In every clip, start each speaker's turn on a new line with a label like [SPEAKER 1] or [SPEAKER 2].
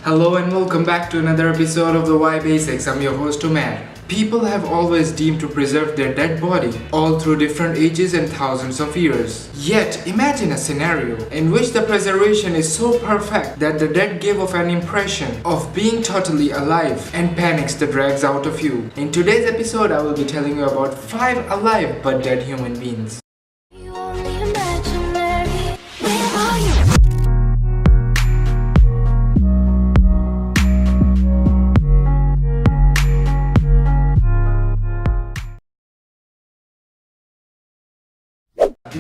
[SPEAKER 1] Hello and welcome back to another episode of the Why Basics. I'm your host Umar. People have always deemed to preserve their dead body, all through different ages and thousands of years. Yet, imagine a scenario in which the preservation is so perfect that the dead give off an impression of being totally alive and panics the drags out of you. In today's episode, I will be telling you about 5 alive but dead human beings.
[SPEAKER 2] You only imaginary. Where are you?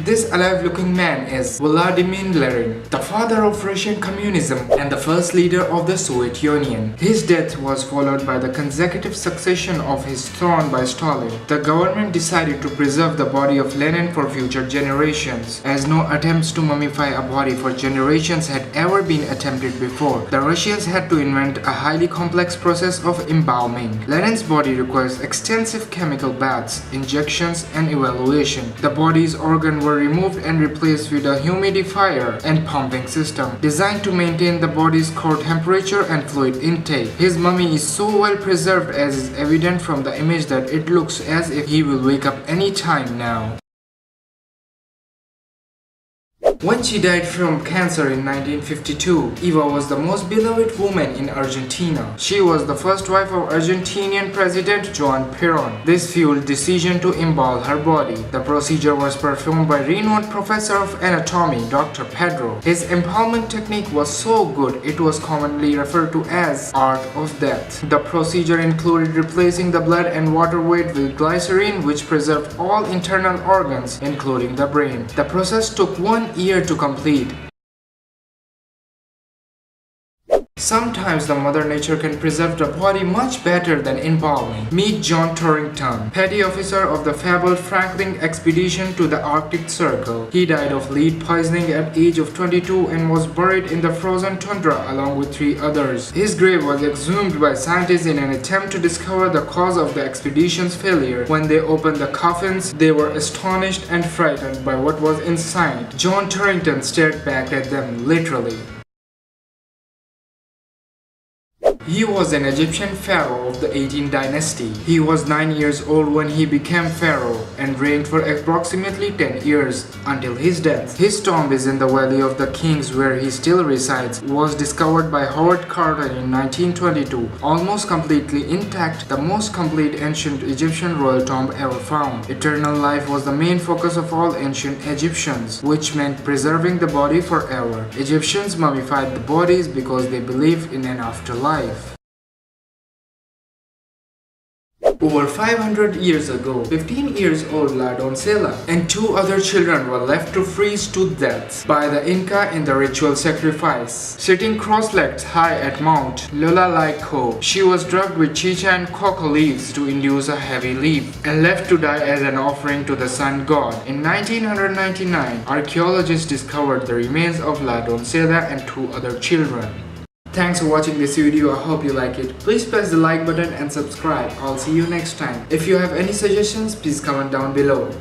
[SPEAKER 1] This alive-looking man is Vladimir Lenin, the father of Russian communism and the first leader of the Soviet Union. His death was followed by the consecutive succession of his throne by Stalin. The government decided to preserve the body of Lenin for future generations, as no attempts to mummify a body for generations had ever been attempted before. The Russians had to invent a highly complex process of embalming. Lenin's body requires extensive chemical baths, injections, and evaluation. The body's organs were removed and replaced with a humidifier and pumping system designed to maintain the body's core temperature and fluid intake. His mummy is so well preserved, as is evident from the image, that it looks as if he will wake up any time now. When she died from cancer in 1952, Eva was the most beloved woman in Argentina. She was the first wife of Argentinian President Juan Perón. This fueled decision to embalm her body. The procedure was performed by renowned professor of anatomy, Dr. Pedro. His embalming technique was so good it was commonly referred to as art of death. The procedure included replacing the blood and water weight with glycerin, which preserved all internal organs, including the brain. The process took 1 year to complete. Sometimes the Mother Nature can preserve the body much better than embalming. Meet John Torrington, petty officer of the fabled Franklin expedition to the Arctic Circle. He died of lead poisoning at age of 22 and was buried in the frozen tundra along with 3 others. His grave was exhumed by scientists in an attempt to discover the cause of the expedition's failure. When they opened the coffins, they were astonished and frightened by what was inside. John Torrington stared back at them, literally. He was an Egyptian pharaoh of the 18th dynasty. He was 9 years old when he became pharaoh and reigned for approximately 10 years until his death. His tomb is in the Valley of the Kings, where he still resides. Was discovered by Howard Carter in 1922, almost completely intact, the most complete ancient Egyptian royal tomb ever found. Eternal life was the main focus of all ancient Egyptians, which meant preserving the body forever. Egyptians mummified the bodies because they believed in an afterlife. Over 500 years ago, 15 years old La Doncella and 2 other children were left to freeze to death by the Inca in the ritual sacrifice. Sitting cross-legged high at Mount Lolalaiko, she was drugged with chicha and coca leaves to induce a heavy sleep and left to die as an offering to the sun god. In 1999, archaeologists discovered the remains of La Doncella and 2 other children. Thanks for watching this video. I hope you like it. Please press the like button and subscribe. I'll see you next time. If you have any suggestions, please comment down below.